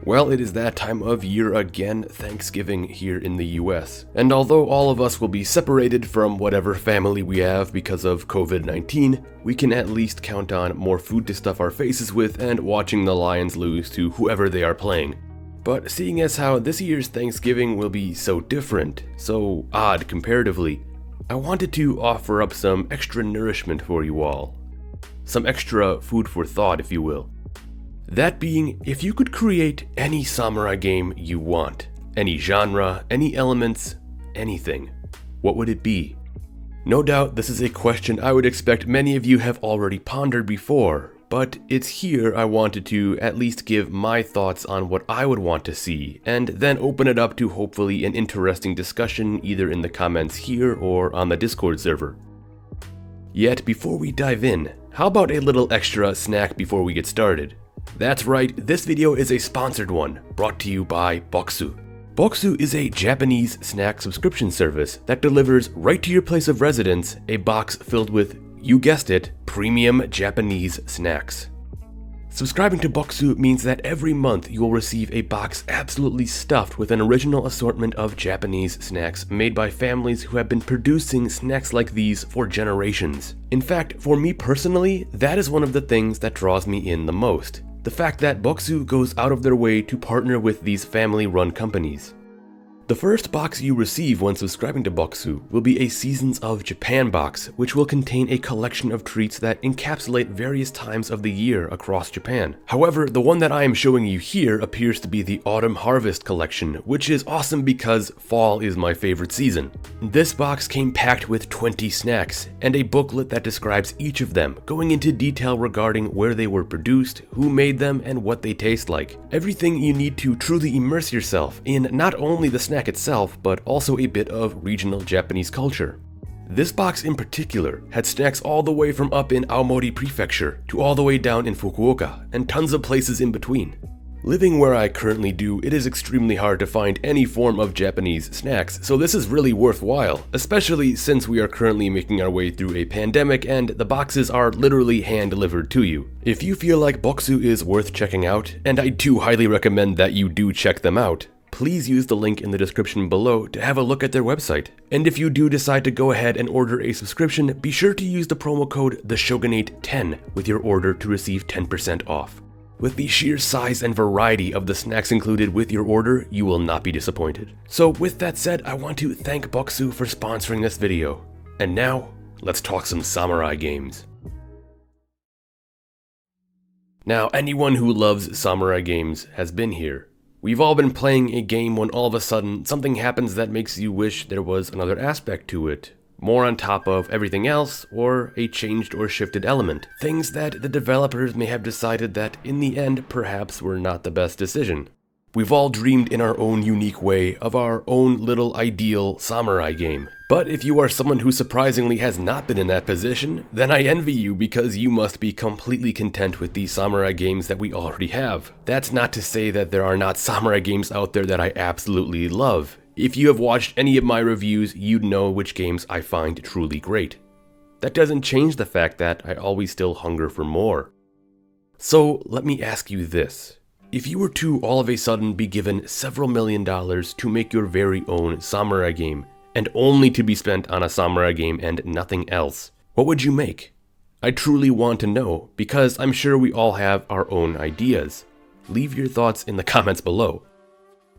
Well, it is that time of year again, Thanksgiving here in the US. And although all of us will be separated from whatever family we have because of COVID-19, we can at least count on more food to stuff our faces with and watching the Lions lose to whoever they are playing. But seeing as how this year's Thanksgiving will be so different, so odd comparatively, I wanted to offer up some extra nourishment for you all. Some extra food for thought, if you will. That being, if you could create any samurai game you want, any genre, any elements, anything, what would it be? No doubt this is a question I would expect many of you have already pondered before, but it's here I wanted to at least give my thoughts on what I would want to see, and then open it up to hopefully an interesting discussion either in the comments here or on the Discord server. Yet before we dive in, how about a little extra snack before we get started? That's right, this video is a sponsored one, brought to you by Boxu. Boxu is a Japanese snack subscription service that delivers right to your place of residence a box filled with, you guessed it, premium Japanese snacks. Subscribing to Boxu means that every month you will receive a box absolutely stuffed with an original assortment of Japanese snacks made by families who have been producing snacks like these for generations. In fact, for me personally, that is one of the things that draws me in the most. The fact that Boxu goes out of their way to partner with these family-run companies. The first box you receive when subscribing to Boxu will be a Seasons of Japan box, which will contain a collection of treats that encapsulate various times of the year across Japan. However, the one that I am showing you here appears to be the Autumn Harvest collection, which is awesome because fall is my favorite season. This box came packed with 20 snacks, and a booklet that describes each of them, going into detail regarding where they were produced, who made them, and what they taste like. Everything you need to truly immerse yourself in not only the snack itself, but also a bit of regional Japanese culture. This box in particular had snacks all the way from up in Aomori Prefecture to all the way down in Fukuoka, and tons of places in between. Living where I currently do, it is extremely hard to find any form of Japanese snacks, so this is really worthwhile, especially since we are currently making our way through a pandemic and the boxes are literally hand-delivered to you. If you feel like Boxu is worth checking out, and I do highly recommend that you do check them out, please use the link in the description below to have a look at their website. And if you do decide to go ahead and order a subscription, be sure to use the promo code TheShogunate10 with your order to receive 10% off. With the sheer size and variety of the snacks included with your order, you will not be disappointed. So with that said, I want to thank Boxu for sponsoring this video. And now, let's talk some samurai games. Now, anyone who loves samurai games has been here. We've all been playing a game when all of a sudden something happens that makes you wish there was another aspect to it, more on top of everything else, or a changed or shifted element. Things that the developers may have decided that in the end perhaps were not the best decision. We've all dreamed in our own unique way of our own little ideal samurai game. But if you are someone who surprisingly has not been in that position, then I envy you because you must be completely content with the samurai games that we already have. That's not to say that there are not samurai games out there that I absolutely love. If you have watched any of my reviews, you'd know which games I find truly great. That doesn't change the fact that I always still hunger for more. So let me ask you this. If you were to all of a sudden be given several $1 million to make your very own samurai game, and only to be spent on a samurai game and nothing else, what would you make? I truly want to know, because I'm sure we all have our own ideas. Leave your thoughts in the comments below.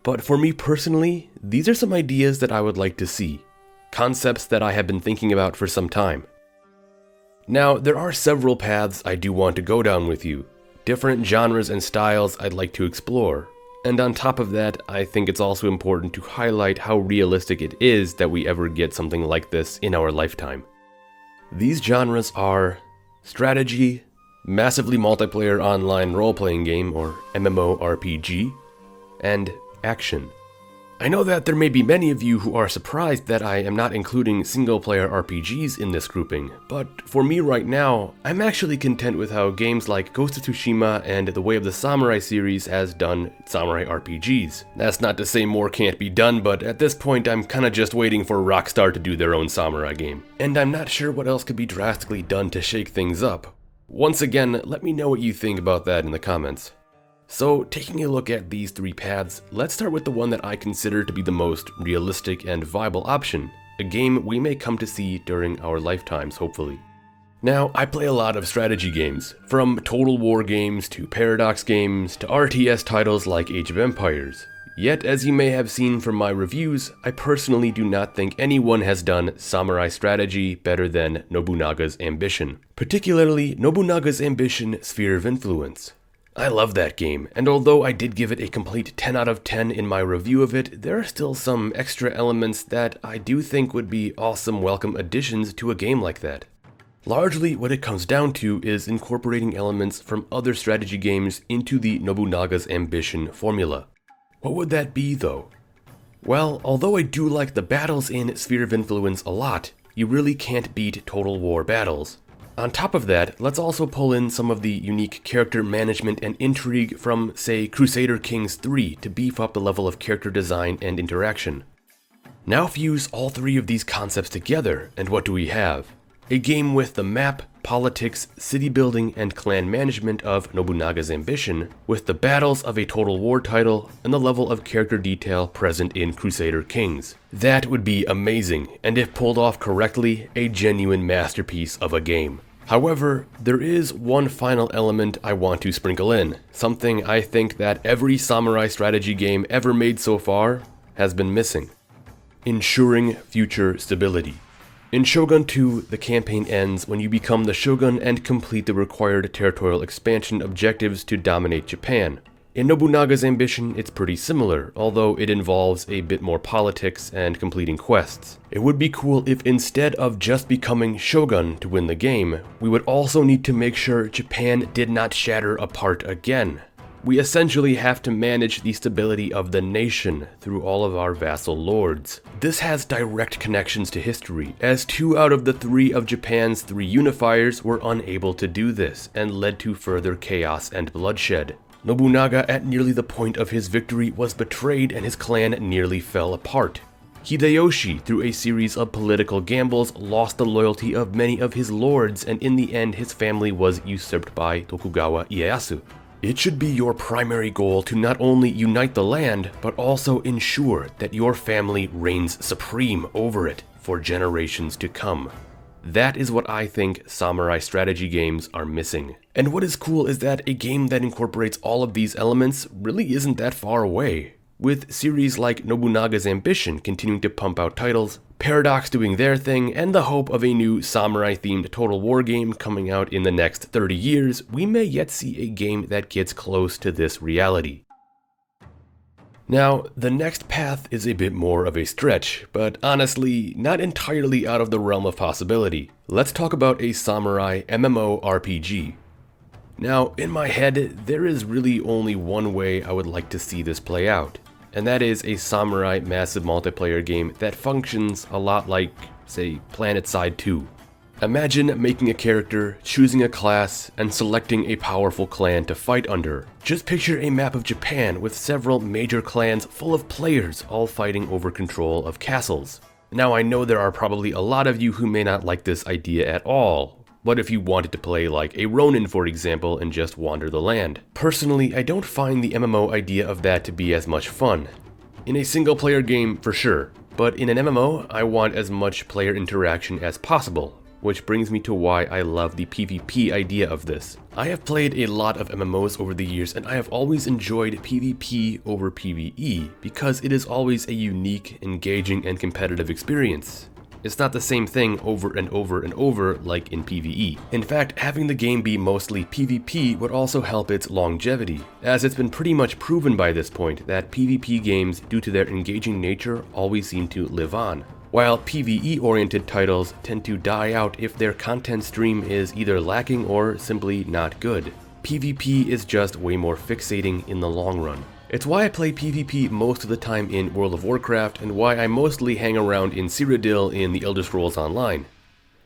But for me personally, these are some ideas that I would like to see. Concepts that I have been thinking about for some time. Now, there are several paths I do want to go down with you. Different genres and styles I'd like to explore. And on top of that, I think it's also important to highlight how realistic it is that we ever get something like this in our lifetime. These genres are strategy, massively multiplayer online role-playing game or MMORPG, and action. I know that there may be many of you who are surprised that I am not including single-player RPGs in this grouping, but for me right now, I'm actually content with how games like Ghost of Tsushima and The Way of the Samurai series has done samurai RPGs. That's not to say more can't be done, but at this point I'm kinda just waiting for Rockstar to do their own samurai game. And I'm not sure what else could be drastically done to shake things up. Once again, let me know what you think about that in the comments. So taking a look at these three paths, let's start with the one that I consider to be the most realistic and viable option, a game we may come to see during our lifetimes, hopefully. Now, I play a lot of strategy games, from Total War games to Paradox games to RTS titles like Age of Empires. Yet, as you may have seen from my reviews, I personally do not think anyone has done samurai strategy better than Nobunaga's Ambition, particularly Nobunaga's Ambition Sphere of Influence. I love that game, and although I did give it a complete 10 out of 10 in my review of it, there are still some extra elements that I do think would be awesome welcome additions to a game like that. Largely, what it comes down to is incorporating elements from other strategy games into the Nobunaga's Ambition formula. What would that be, though? Well, although I do like the battles in Sphere of Influence a lot, you really can't beat Total War battles. On top of that, let's also pull in some of the unique character management and intrigue from, say, Crusader Kings 3 to beef up the level of character design and interaction. Now fuse all three of these concepts together, and what do we have? A game with the map, politics, city building, and clan management of Nobunaga's Ambition, with the battles of a Total War title and the level of character detail present in Crusader Kings. That would be amazing, and if pulled off correctly, a genuine masterpiece of a game. However, there is one final element I want to sprinkle in, something I think that every samurai strategy game ever made so far has been missing: ensuring future stability. In Shogun 2, the campaign ends when you become the Shogun and complete the required territorial expansion objectives to dominate Japan. In Nobunaga's Ambition, it's pretty similar, although it involves a bit more politics and completing quests. It would be cool if instead of just becoming Shogun to win the game, we would also need to make sure Japan did not shatter apart again. We essentially have to manage the stability of the nation through all of our vassal lords. This has direct connections to history, as 2 out of the 3 of Japan's 3 unifiers were unable to do this, and led to further chaos and bloodshed. Nobunaga, at nearly the point of his victory, was betrayed and his clan nearly fell apart. Hideyoshi, through a series of political gambles, lost the loyalty of many of his lords, and in the end his family was usurped by Tokugawa Ieyasu. It should be your primary goal to not only unite the land, but also ensure that your family reigns supreme over it for generations to come. That is what I think samurai strategy games are missing. And what is cool is that a game that incorporates all of these elements really isn't that far away. With series like Nobunaga's Ambition continuing to pump out titles, Paradox doing their thing, and the hope of a new samurai-themed Total War game coming out in the next 30 years, we may yet see a game that gets close to this reality. Now, the next path is a bit more of a stretch, but honestly, not entirely out of the realm of possibility. Let's talk about a samurai MMORPG. Now, in my head, there is really only one way I would like to see this play out, and that is a samurai massive multiplayer game that functions a lot like, say, PlanetSide 2. Imagine making a character, choosing a class, and selecting a powerful clan to fight under. Just picture a map of Japan with several major clans full of players all fighting over control of castles. Now, I know there are probably a lot of you who may not like this idea at all. What if you wanted to play like a Ronin, for example, and just wander the land? Personally, I don't find the MMO idea of that to be as much fun. In a single player game, for sure, but in an MMO, I want as much player interaction as possible, which brings me to why I love the PvP idea of this. I have played a lot of MMOs over the years, and I have always enjoyed PvP over PvE because it is always a unique, engaging, and competitive experience. It's not the same thing over and over and over like in PvE. In fact, having the game be mostly PvP would also help its longevity, as it's been pretty much proven by this point that PvP games, due to their engaging nature, always seem to live on, while PvE-oriented titles tend to die out if their content stream is either lacking or simply not good. PvP is just way more fixating in the long run. It's why I play PvP most of the time in World of Warcraft, and why I mostly hang around in Cyrodiil in the Elder Scrolls Online.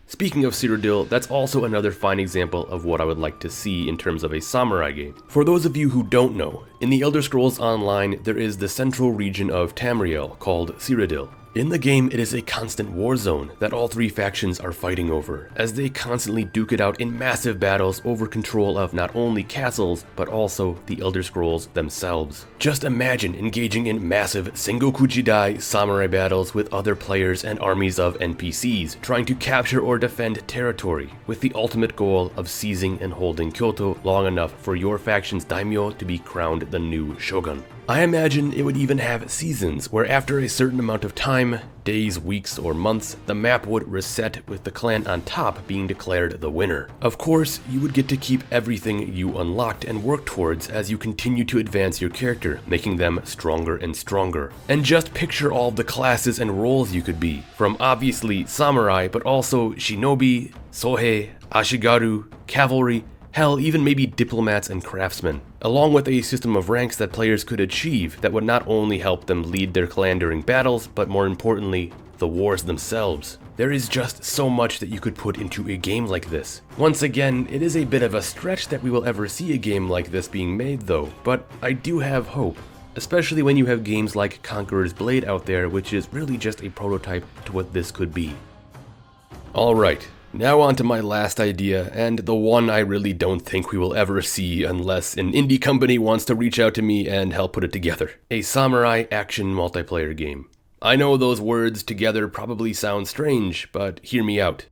Speaking of Cyrodiil, that's also another fine example of what I would like to see in terms of a samurai game. For those of you who don't know, in the Elder Scrolls Online there is the central region of Tamriel called Cyrodiil. In the game, it is a constant war zone that all three factions are fighting over, as they constantly duke it out in massive battles over control of not only castles, but also the Elder Scrolls themselves. Just imagine engaging in massive Sengoku Jidai samurai battles with other players and armies of NPCs, trying to capture or defend territory, with the ultimate goal of seizing and holding Kyoto long enough for your faction's daimyo to be crowned the new shogun. I imagine it would even have seasons, where after a certain amount of time, days, weeks, or months, the map would reset with the clan on top being declared the winner. Of course, you would get to keep everything you unlocked and work towards as you continue to advance your character, making them stronger and stronger. And just picture all the classes and roles you could be, from obviously samurai, but also shinobi, sohei, ashigaru, cavalry, hell, even maybe diplomats and craftsmen, along with a system of ranks that players could achieve that would not only help them lead their clan during battles, but more importantly, the wars themselves. There is just so much that you could put into a game like this. Once again, it is a bit of a stretch that we will ever see a game like this being made though, but I do have hope, especially when you have games like Conqueror's Blade out there, which is really just a prototype to what this could be. Alright. Now on to my last idea, and the one I really don't think we will ever see unless an indie company wants to reach out to me and help put it together. A samurai action multiplayer game. I know those words together probably sound strange, but hear me out.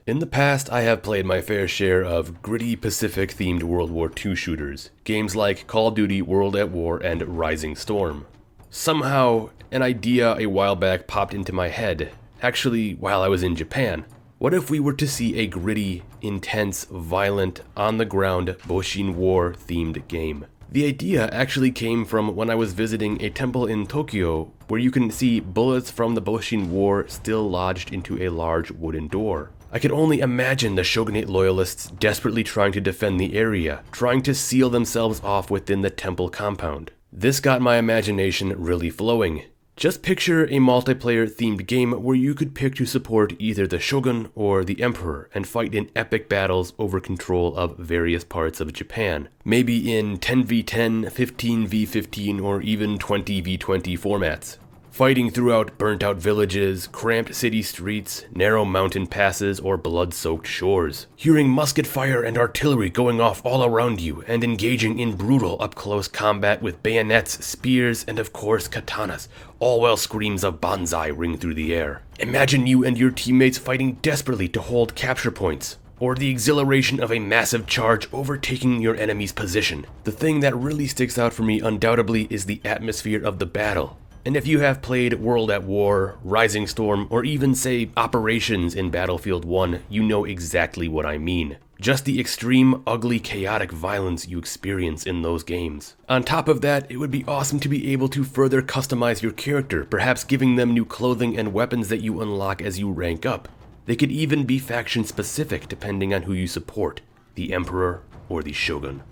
In the past, I have played my fair share of gritty Pacific-themed World War II shooters, games like Call of Duty World at War and Rising Storm. Somehow, an idea a while back popped into my head, actually while I was in Japan. What if we were to see a gritty, intense, violent, on-the-ground Boshin War-themed game? The idea actually came from when I was visiting a temple in Tokyo where you can see bullets from the Boshin War still lodged into a large wooden door. I could only imagine the shogunate loyalists desperately trying to defend the area, trying to seal themselves off within the temple compound. This got my imagination really flowing. Just picture a multiplayer-themed game where you could pick to support either the shogun or the emperor and fight in epic battles over control of various parts of Japan. Maybe in 10v10, 15v15, or even 20v20 formats. Fighting throughout burnt-out villages, cramped city streets, narrow mountain passes, or blood-soaked shores. Hearing musket fire and artillery going off all around you, and engaging in brutal up-close combat with bayonets, spears, and of course katanas, all while screams of banzai ring through the air. Imagine you and your teammates fighting desperately to hold capture points, or the exhilaration of a massive charge overtaking your enemy's position. The thing that really sticks out for me undoubtedly is the atmosphere of the battle. And if you have played World at War, Rising Storm, or even say Operations in Battlefield 1, you know exactly what I mean. Just the extreme, ugly, chaotic violence you experience in those games. On top of that, it would be awesome to be able to further customize your character, perhaps giving them new clothing and weapons that you unlock as you rank up. They could even be faction specific depending on who you support, the Emperor or the Shogun.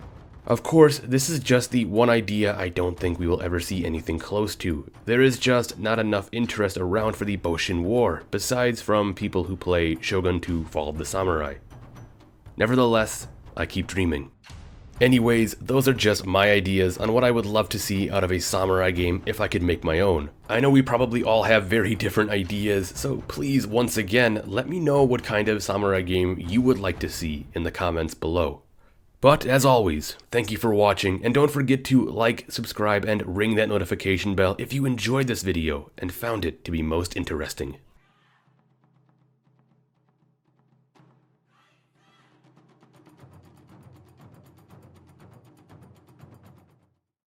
Of course, this is just the one idea I don't think we will ever see anything close to. There is just not enough interest around for the Boshin War, besides from people who play Shogun 2 Fall of the Samurai. Nevertheless, I keep dreaming. Anyways, those are just my ideas on what I would love to see out of a samurai game if I could make my own. I know we probably all have very different ideas, so please, once again, let me know what kind of samurai game you would like to see in the comments below. But as always, thank you for watching, and don't forget to like, subscribe, and ring that notification bell if you enjoyed this video and found it to be most interesting.